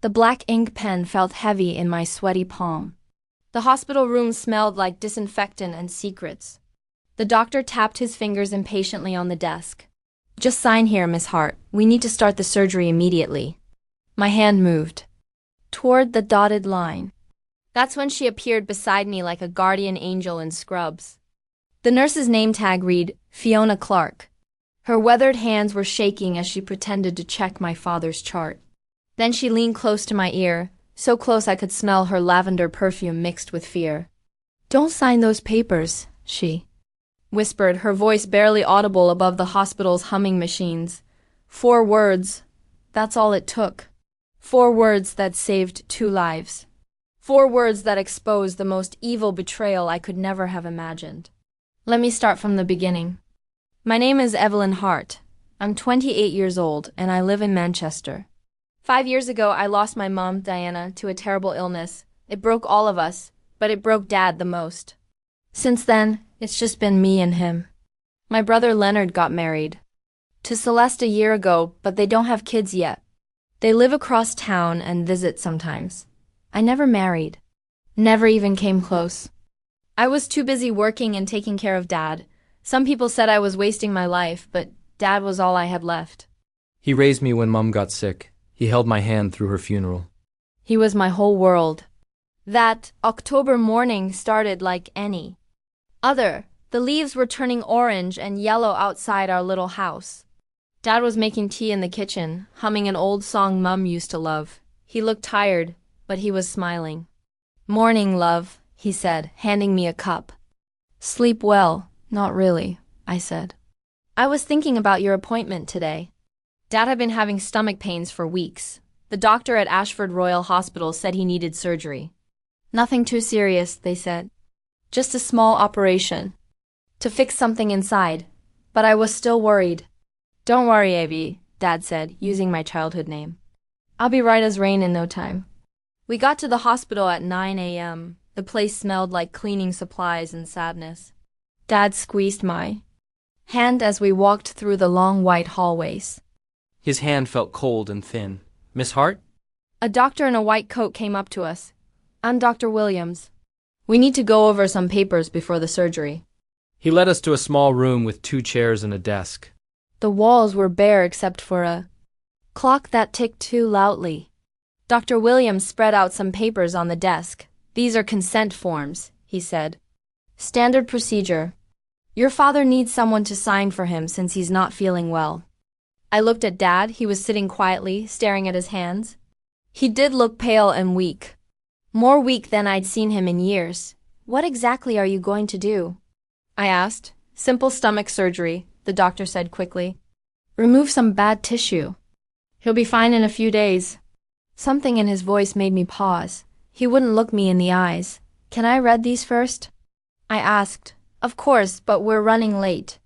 The black ink pen felt heavy in my sweaty palm. The hospital room smelled like disinfectant and secrets. The doctor tapped his fingers impatiently on the desk. "Just sign here, Miss Hart. We need to start the surgery immediately." My hand moved toward the dotted line. That's when she appeared beside me like a guardian angel in scrubs. The nurse's name tag read, Fiona Clark. Her weathered hands were shaking as she pretended to check my father's chart. Then she leaned close to my ear, so close I could smell her lavender perfume mixed with fear. "Don't sign those papers," she whispered, her voice barely audible above the hospital's humming machines. 4 words. That's all it took. 4 words that saved 2 lives. 4 words that exposed the most evil betrayal I could never have imagined. Let me start from the beginning. My name is Evelyn Hart. I'm 28 years old, and I live in Manchester. 5 years ago, I lost my mom, Diana, to a terrible illness. It broke all of us, but it broke Dad the most. Since then, it's just been me and him. My brother Leonard got married to Celeste a year ago, but they don't have kids yet. They live across town and visit sometimes. I never married. Never even came close. I was too busy working and taking care of Dad. Some people said I was wasting my life, but Dad was all I had left. He raised me when Mum got sick. He held my hand through her funeral. He was my whole world. That October morning started like any other. The leaves were turning orange and yellow outside our little house. Dad was making tea in the kitchen, humming an old song Mum used to love. He looked tired, but he was smiling. "Morning, love," he said, handing me a cup. "Sleep well." "Not really," I said. "I was thinking about your appointment today." Dad had been having stomach pains for weeks. The doctor at Ashford Royal Hospital said he needed surgery. "Nothing too serious," they said. "Just a small operation to fix something inside." But I was still worried. "Don't worry, Abby," Dad said, using my childhood name. "I'll be right as rain in no time." We got to the hospital at 9 a.m. The place smelled like cleaning supplies and sadness. Dad squeezed my hand as we walked through the long white hallways. His hand felt cold and thin. "Miss Hart?" A doctor in a white coat came up to us. "I'm Dr. Williams. We need to go over some papers before the surgery." He led us to a small room with 2 chairs and a desk. The walls were bare except for a clock that ticked too loudly. Dr. Williams spread out some papers on the desk. "These are consent forms," he said. "Standard procedure. Your father needs someone to sign for him since he's not feeling well." I looked at Dad. He was sitting quietly, staring at his hands. He did look pale and weak. More weak than I'd seen him in years. "What exactly are you going to do?" I asked. "Simple stomach surgery," the doctor said quickly. "Remove some bad tissue. He'll be fine in a few days." Something in his voice made me pause. He wouldn't look me in the eyes. "Can I read these first?" I asked. "Of course, but we're running late.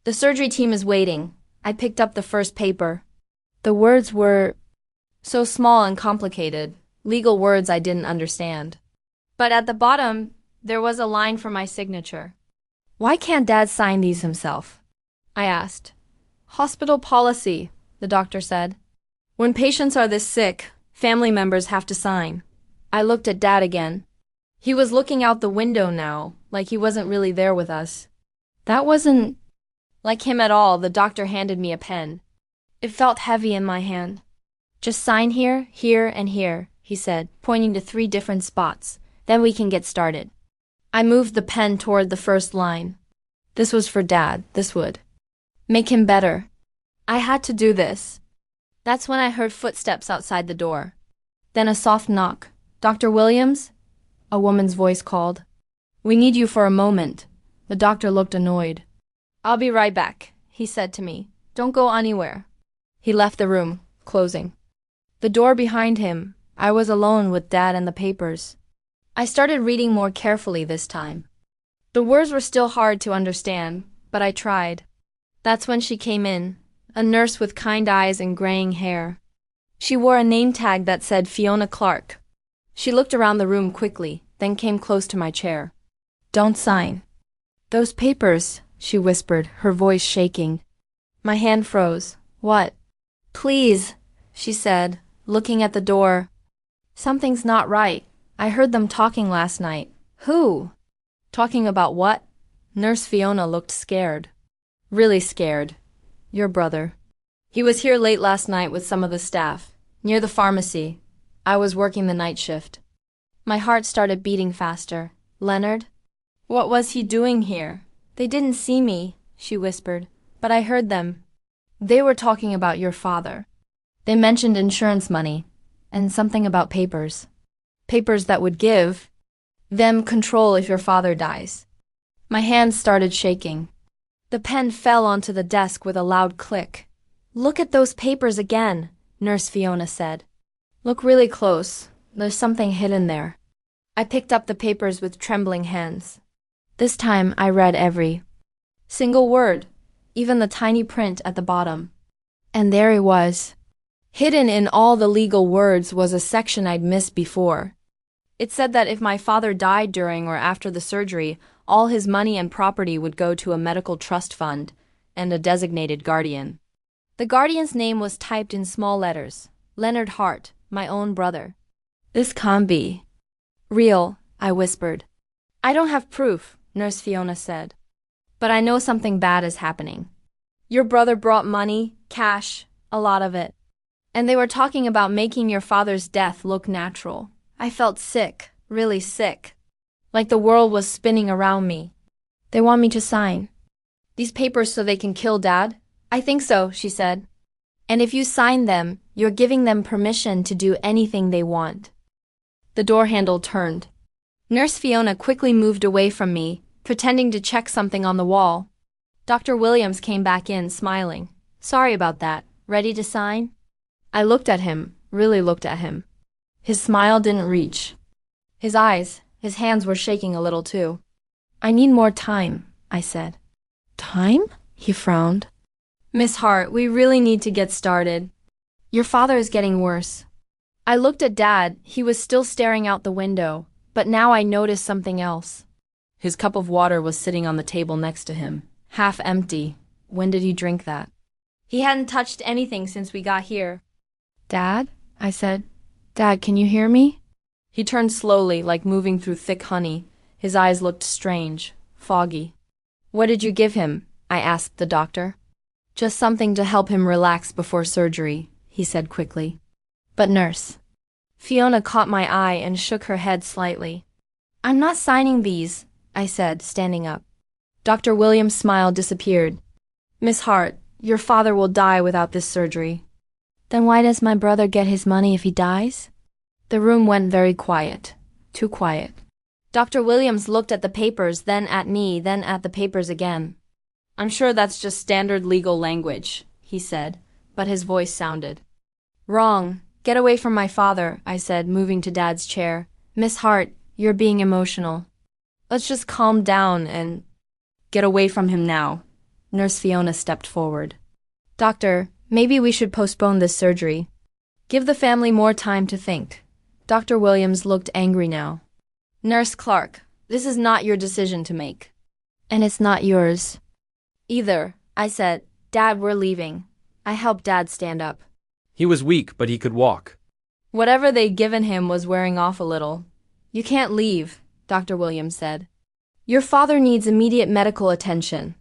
The surgery team is waiting." I picked up the first paper. The words were so small and complicated, legal words I didn't understand. But at the bottom, there was a line for my signature. "Why can't Dad sign these himself?" I asked. "Hospital policy," the doctor said. "When patients are this sick, family members have to sign." I looked at Dad again. He was looking out the window now, like he wasn't really there with us. That wasn't like him at all. The doctor handed me a pen. It felt heavy in my hand. "Just sign here, here, and here," he said, pointing to 3 different spots. "Then we can get started." I moved the pen toward the first line. This was for Dad. This would make him better. I had to do this. That's when I heard footsteps outside the door. Then a soft knock. "Dr. Williams?" A woman's voice called. "We need you for a moment." The doctor looked annoyed. "I'll be right back," he said to me. "Don't go anywhere." He left the room, closing the door behind him. I was alone with Dad and the papers. I started reading more carefully this time. The words were still hard to understand, but I tried. That's when she came in, a nurse with kind eyes and graying hair. She wore a name tag that said Fiona Clark. She looked around the room quickly, then came close to my chair. "Don't sign those papers," she whispered, her voice shaking. My hand froze. "What?" "Please," she said, looking at the door. Something's not right. I heard them talking last night. Who? Talking about what? Nurse Fiona looked scared. Really scared. Your brother. He was here late last night with some of the staff, near the pharmacy. I was working the night shift. My heart started beating faster. Leonard? What was he doing here? They didn't see me, she whispered, but I heard them. They were talking about your father. They mentioned insurance money, and something about papers. Papers that would give them control if your father dies. My hands started shaking. The pen fell onto the desk with a loud click. Look at those papers again, Nurse Fiona said. Look really close. There's something hidden there. I picked up the papers with trembling hands. This time I read every single word, even the tiny print at the bottom. And there he was. Hidden in all the legal words was a section I'd missed before. It said that if my father died during or after the surgery, all his money and property would go to a medical trust fund and a designated guardian. The guardian's name was typed in small letters. Leonard Hart, my own brother. This can't be real, I whispered. I don't have proof, Nurse Fiona said. But I know something bad is happening. Your brother brought money, cash, a lot of it. And they were talking about making your father's death look natural. I felt sick, really sick. Like the world was spinning around me. They want me to sign these papers so they can kill Dad? I think so, she said. And if you sign them, you're giving them permission to do anything they want. The door handle turned. Nurse Fiona quickly moved away from me, pretending to check something on the wall. Dr. Williams came back in, smiling. Sorry about that. Ready to sign? I looked at him, really looked at him. His smile didn't reach. His hands were shaking a little too. I need more time, I said. Time? He frowned. Miss Hart, we really need to get started. Your father is getting worse. I looked at Dad. He was still staring out the window, but now I noticed something else. His cup of water was sitting on the table next to him, half empty. When did he drink that? He hadn't touched anything since we got here. Dad? I said. Dad, can you hear me? He turned slowly, like moving through thick honey. His eyes looked strange, foggy. What did you give him? I asked the doctor. Just something to help him relax before surgery, he said quickly. But nurse. Fiona caught my eye and shook her head slightly. I'm not signing these, I said, standing up. Dr. Williams' smile disappeared. Miss Hart, your father will die without this surgery. Then why does my brother get his money if he dies? The room went very quiet. Too quiet. Dr. Williams looked at the papers, then at me, then at the papers again. I'm sure that's just standard legal language, he said, but his voice sounded wrong. Get away from my father, I said, moving to Dad's chair. Miss Hart, you're being emotional. Let's just calm down and get away from him now. Nurse Fiona stepped forward. Doctor, maybe we should postpone this surgery. Give the family more time to think. Dr. Williams looked angry now. Nurse Clark, this is not your decision to make. And it's not yours either, I said. Dad, we're leaving. I helped Dad stand up. He was weak, but he could walk. Whatever they'd given him was wearing off a little. You can't leave, Dr. Williams said. Your father needs immediate medical attention.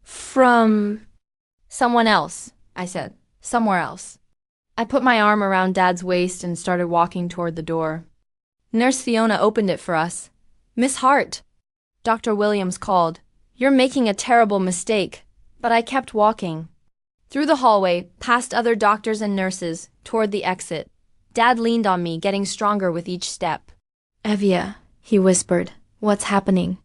From someone else, I said. Somewhere else. I put my arm around Dad's waist and started walking toward the door. Nurse Fiona opened it for us. Miss Hart, Dr. Williams called. You're making a terrible mistake. But I kept walking. Through the hallway, past other doctors and nurses, toward the exit. Dad leaned on me, getting stronger with each step. Evia, he whispered. What's happening?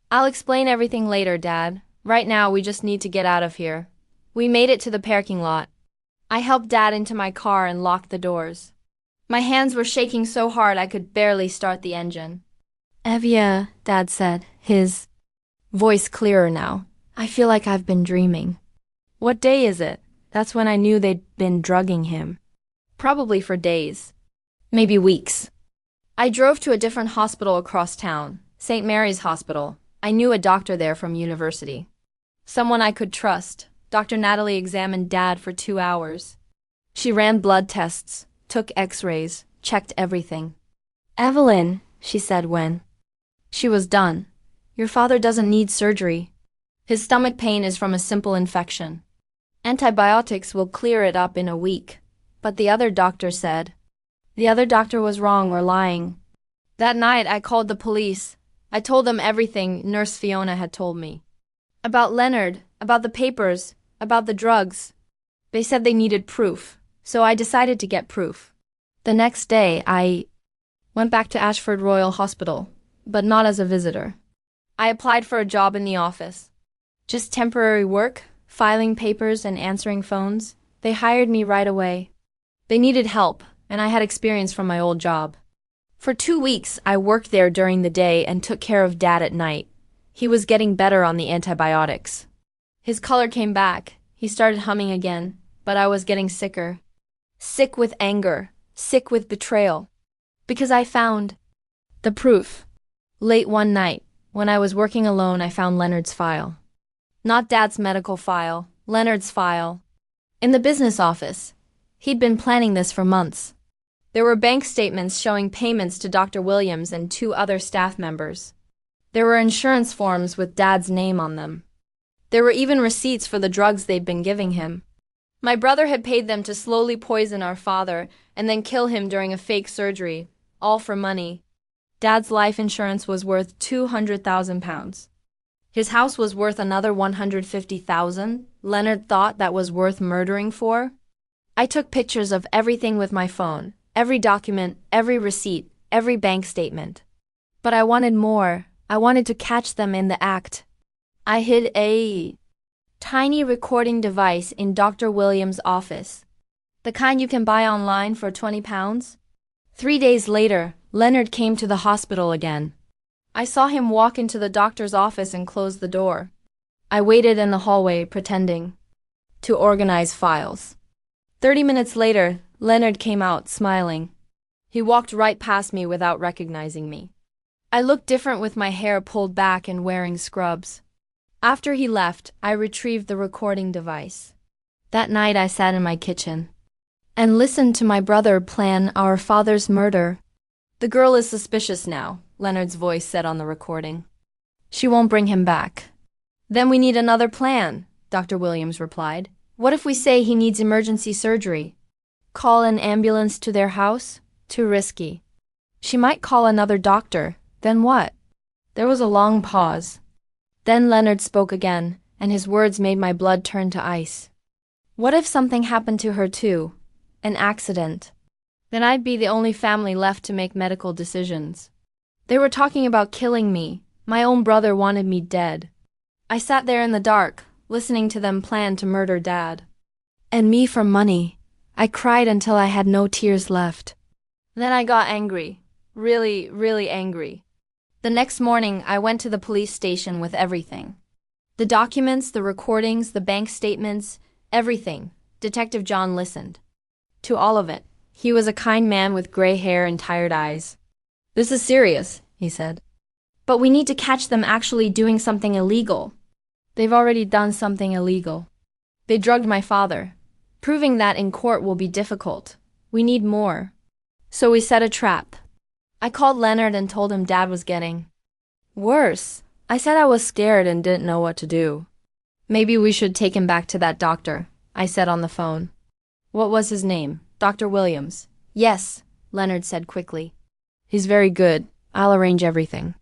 I'll explain everything later, Dad. Right now, we just need to get out of here. We made it to the parking lot. I helped Dad into my car and locked the doors. My hands were shaking so hard I could barely start the engine. Evia, Dad said, his voice clearer now. I feel like I've been dreaming. What day is it? That's when I knew they'd been drugging him. Probably for days. Maybe weeks. I drove to a different hospital across town, St. Mary's Hospital. I knew a doctor there from university. Someone I could trust. Dr. Natalie examined Dad for 2 hours. She ran blood tests, took x-rays, checked everything. "Evelyn," she said when she was done, "your father doesn't need surgery. His stomach pain is from a simple infection. Antibiotics will clear it up in a week." But the other doctor said. The other doctor was wrong or lying. That night I called the police. I told them everything Nurse Fiona had told me. About Leonard, about the papers, about the drugs. They said they needed proof, so I decided to get proof. The next day I went back to Ashford Royal Hospital, but not as a visitor. I applied for a job in the office. Just temporary work, filing papers and answering phones. They hired me right away. They needed help, and I had experience from my old job. For 2 weeks, I worked there during the day and took care of Dad at night. He was getting better on the antibiotics. His color came back. He started humming again, but I was getting sicker. Sick with anger, sick with betrayal. Because I found the proof. Late one night, when I was working alone, I found Leonard's file. Not Dad's medical file, Leonard's file. In the business office. He'd been planning this for months. There were bank statements showing payments to Dr. Williams and 2 other staff members. There were insurance forms with Dad's name on them. There were even receipts for the drugs they'd been giving him. My brother had paid them to slowly poison our father and then kill him during a fake surgery, all for money. Dad's life insurance was worth £200,000. His house was worth another $150,000. Leonard thought that was worth murdering for. I took pictures of everything with my phone, every document, every receipt, every bank statement. But I wanted more. I wanted to catch them in the act. I hid a tiny recording device in Dr. Williams' office. The kind you can buy online for £20. 3 days later, Leonard came to the hospital again. I saw him walk into the doctor's office and close the door. I waited in the hallway, pretending to organize files. 30 minutes later, Leonard came out, smiling. He walked right past me without recognizing me. I looked different with my hair pulled back and wearing scrubs. After he left, I retrieved the recording device. That night I sat in my kitchen and listened to my brother plan our father's murder. "The girl is suspicious now," Leonard's voice said on the recording. "She won't bring him back." "Then we need another plan," Dr. Williams replied. "What if we say he needs emergency surgery? Call an ambulance to their house? Too risky. She might call another doctor. Then what?" There was a long pause. Then Leonard spoke again, and his words made my blood turn to ice. "What if something happened to her too? An accident? Then I'd be the only family left to make medical decisions. They were talking about killing me. My own brother wanted me dead. I sat there in the dark, listening to them plan to murder Dad. And me for money. I cried until I had no tears left. Then I got angry. Really, really angry. The next morning, I went to the police station with everything. The documents, the recordings, the bank statements, everything. Detective John listened to all of it. He was a kind man with gray hair and tired eyes. "This is serious," he said. "But we need to catch them actually doing something illegal." "They've already done something illegal. They drugged my father. Proving that in court will be difficult. We need more. So we set a trap." I called Leonard and told him Dad was getting worse. I said I was scared and didn't know what to do. "Maybe we should take him back to that doctor," I said on the phone. "What was his name? Dr. Williams?" "Yes," Leonard said quickly. "He's very good. I'll arrange everything."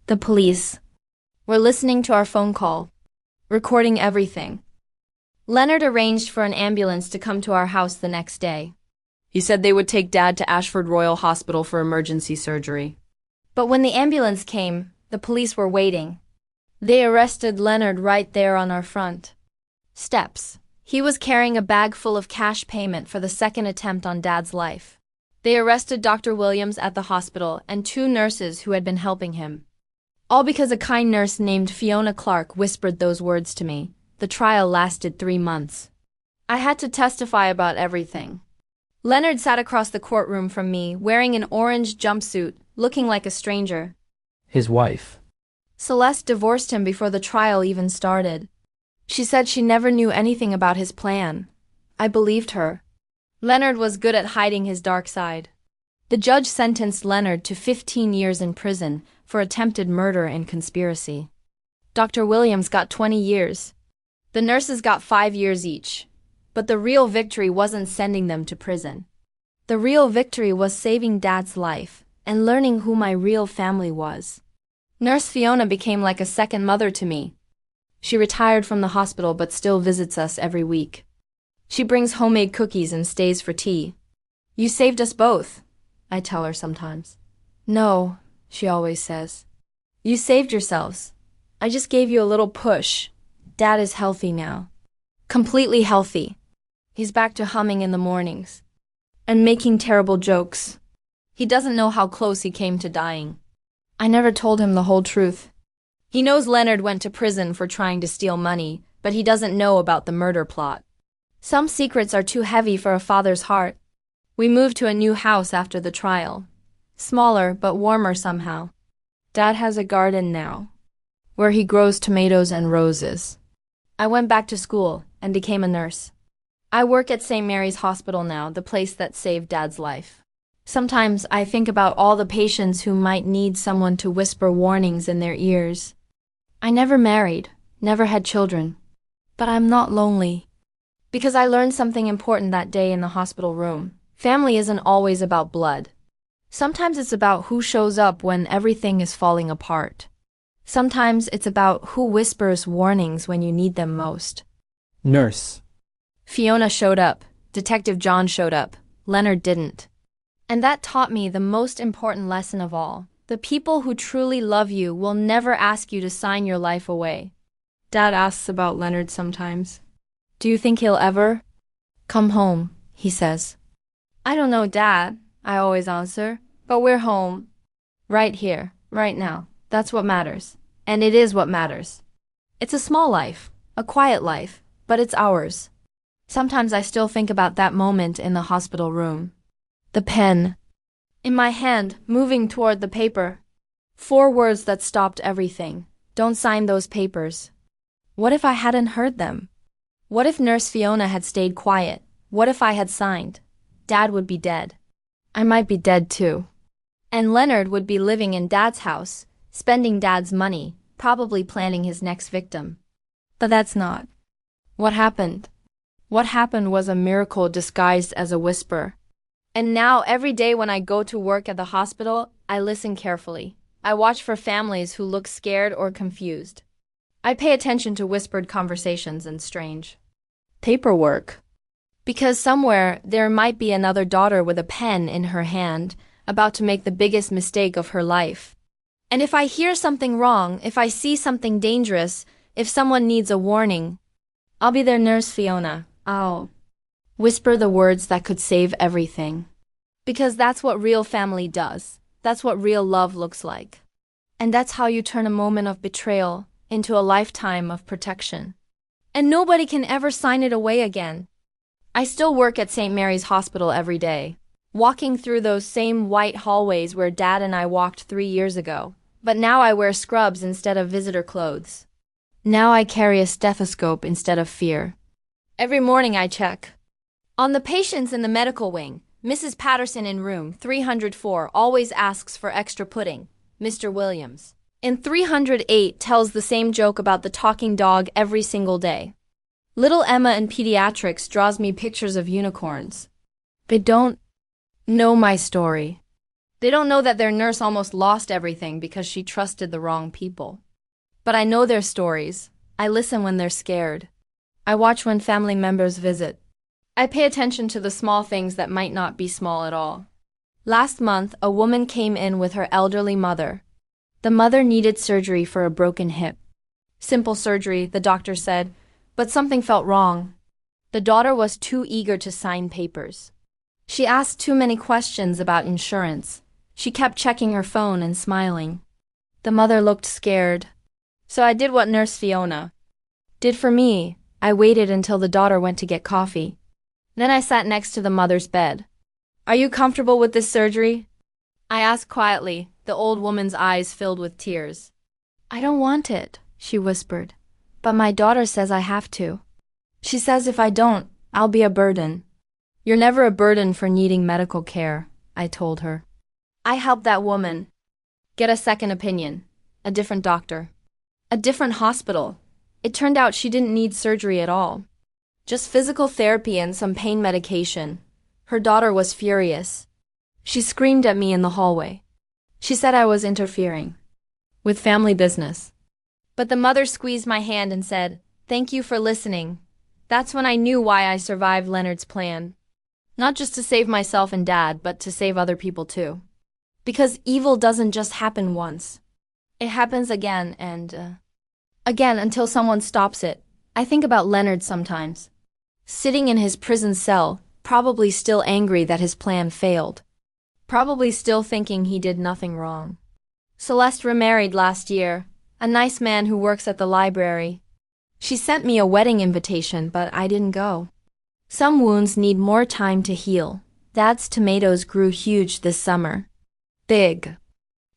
The police were listening to our phone call, recording everything. Leonard arranged for an ambulance to come to our house the next day. He said they would take Dad to Ashford Royal Hospital for emergency surgery. But when the ambulance came, the police were waiting. They arrested Leonard right there on our front steps. He was carrying a bag full of cash payment for the second attempt on Dad's life. They arrested Dr. Williams at the hospital and 2 nurses who had been helping him. All because a kind nurse named Fiona Clark whispered those words to me. The trial lasted 3 months. I had to testify about everything. Leonard sat across the courtroom from me, wearing an orange jumpsuit, looking like a stranger. His wife. Celeste divorced him before the trial even started. She said she never knew anything about his plan. I believed her. Leonard was good at hiding his dark side. The judge sentenced Leonard to 15 years in prison for attempted murder and conspiracy. Dr. Williams got 20 years. The nurses got 5 years each. But the real victory wasn't sending them to prison. The real victory was saving Dad's life and learning who my real family was. Nurse Fiona became like a second mother to me. She retired from the hospital but still visits us every week. She brings homemade cookies and stays for tea. "You saved us both," I tell her sometimes. "No," she always says. "You saved yourselves. I just gave you a little push. Dad is healthy now. Completely healthy. He's back to humming in the mornings. And making terrible jokes. He doesn't know how close he came to dying. I never told him the whole truth. He knows Leonard went to prison for trying to steal money, but he doesn't know about the murder plot. Some secrets are too heavy for a father's heart. We moved to a new house after the trial. Smaller, but warmer somehow. Dad has a garden now, where he grows tomatoes and roses. I went back to school and became a nurse. I work at St. Mary's Hospital now, the place that saved Dad's life. Sometimes I think about all the patients who might need someone to whisper warnings in their ears. I never married, never had children. But I'm not lonely. Because I learned something important that day in the hospital room. Family isn't always about blood. Sometimes it's about who shows up when everything is falling apart. Sometimes it's about who whispers warnings when you need them most. Nurse. Fiona showed up. Detective John showed up. Leonard didn't. And that taught me the most important lesson of all. The people who truly love you will never ask you to sign your life away. Dad asks about Leonard sometimes. "Do you think he'll ever come home?" he says. "I don't know, Dad," I always answer, "but we're home. Right here, right now. That's what matters. And it is what matters. It's a small life, a quiet life, but it's ours." Sometimes I still think about that moment in the hospital room. The pen in my hand, moving toward the paper. 4 words that stopped everything. Don't sign those papers. What if I hadn't heard them? What if Nurse Fiona had stayed quiet? What if I had signed? Dad would be dead. I might be dead too. And Leonard would be living in Dad's house, spending Dad's money, probably planning his next victim. But that's not what happened. What happened was a miracle disguised as a whisper. And now every day when I go to work at the hospital, I listen carefully. I watch for families who look scared or confused. I pay attention to whispered conversations and strange paperwork. Because somewhere there might be another daughter with a pen in her hand, about to make the biggest mistake of her life. And if I hear something wrong, if I see something dangerous, if someone needs a warning, I'll be their Nurse Fiona. I'll whisper the words that could save everything. Because that's what real family does. That's what real love looks like. And that's how you turn a moment of betrayal into a lifetime of protection. And nobody can ever sign it away again. I still work at St. Mary's Hospital every day, walking through those same white hallways where Dad and I walked 3 years ago. But now I wear scrubs instead of visitor clothes. Now I carry a stethoscope instead of fear. Every morning I check on the patients in the medical wing. Mrs. Patterson in room 304 always asks for extra pudding. Mr. Williams in 308 tells the same joke about the talking dog every single day. Little Emma in pediatrics draws me pictures of unicorns. They don't know my story. They don't know that their nurse almost lost everything because she trusted the wrong people. But I know their stories. I listen when they're scared. I watch when family members visit. I pay attention to the small things that might not be small at all. Last month, a woman came in with her elderly mother. The mother needed surgery for a broken hip. Simple surgery, the doctor said, but something felt wrong. The daughter was too eager to sign papers. She asked too many questions about insurance. She kept checking her phone and smiling. The mother looked scared. So I did what Nurse Fiona did for me. I waited until the daughter went to get coffee. Then I sat next to the mother's bed. "Are you comfortable with this surgery?" I asked quietly, the old woman's eyes filled with tears. "I don't want it," she whispered. "But my daughter says I have to. She says if I don't, I'll be a burden." "You're never a burden for needing medical care," I told her. I helped that woman get a second opinion, a different doctor, a different hospital. It turned out she didn't need surgery at all. Just physical therapy and some pain medication. Her daughter was furious. She screamed at me in the hallway. She said I was interfering with family business. But the mother squeezed my hand and said, "Thank you for listening." That's when I knew why I survived Leonard's plan. Not just to save myself and Dad, but to save other people too. Because evil doesn't just happen once. It happens again and again until someone stops it. I think about Leonard sometimes. Sitting in his prison cell, probably still angry that his plan failed. Probably still thinking he did nothing wrong. Celeste remarried last year, a nice man who works at the library. She sent me a wedding invitation, but I didn't go. Some wounds need more time to heal. Dad's tomatoes grew huge this summer. Big.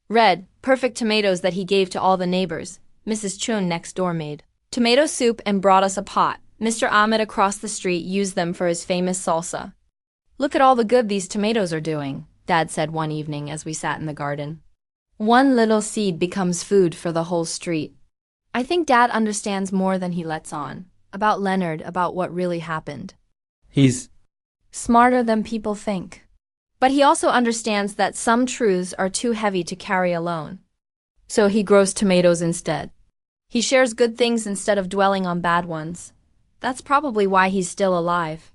Red, perfect tomatoes that he gave to all the neighbors. Mrs. Chun next door made tomato soup and brought us a pot. Mr. Ahmed across the street used them for his famous salsa. "Look at all the good these tomatoes are doing," Dad said one evening as we sat in the garden. One little seed becomes food for the whole street. I think Dad understands more than he lets on. About Leonard, about what really happened. He's Smarter than people think. But he also understands that some truths are too heavy to carry alone. So he grows tomatoes instead. He shares good things instead of dwelling on bad ones. That's probably why he's still alive.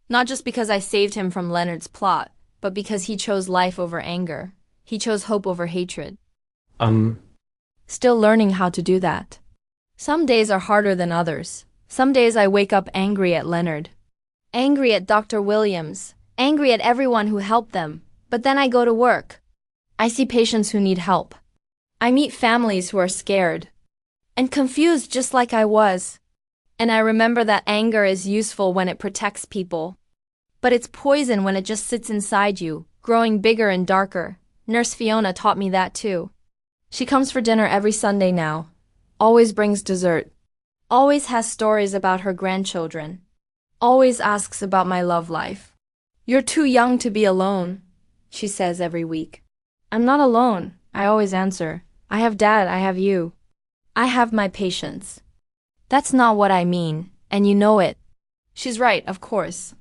Not just because I saved him from Leonard's plot, but because he chose life over anger. He chose hope over hatred. Still learning how to do that. Some days are harder than others. Some days I wake up angry at Leonard. Angry at Dr. Williams. Angry at everyone who helped them. But then I go to work. I see patients who need help. I meet families who are scared and confused just like I was. And I remember that anger is useful when it protects people. But it's poison when it just sits inside you, growing bigger and darker. Nurse Fiona taught me that too. She comes for dinner every Sunday now. Always brings dessert. Always has stories about her grandchildren. Always asks about my love life. "You're too young to be alone," she says every week. "I'm not alone," I always answer. "I have Dad, I have you. I have my patients." That's not what I mean, and you know it. She's right, of course.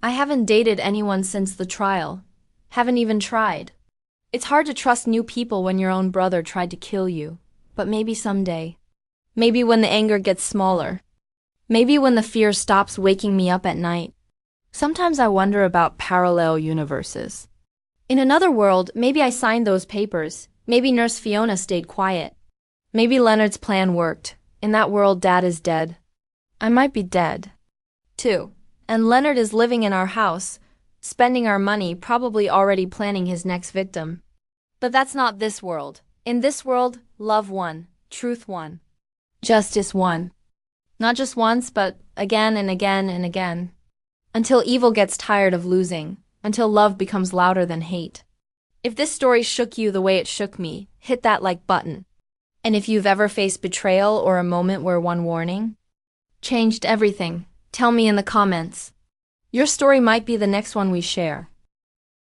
I haven't dated anyone since the trial. Haven't even tried. It's hard to trust new people when your own brother tried to kill you. But maybe someday. Maybe when the anger gets smaller. Maybe when the fear stops waking me up at night. Sometimes I wonder about parallel universes. In another world, maybe I signed those papers. Maybe Nurse Fiona stayed quiet. Maybe Leonard's plan worked. In that world, Dad is dead. I might be dead, too. And Leonard is living in our house, spending our money, probably already planning his next victim. But that's not this world. In this world, love won, truth won, justice won. Not just once, but again and again and again. Until evil gets tired of losing, until love becomes louder than hate. If this story shook you the way it shook me, hit that like button. And if you've ever faced betrayal or a moment where one warning changed everything, tell me in the comments. Your story might be the next one we share.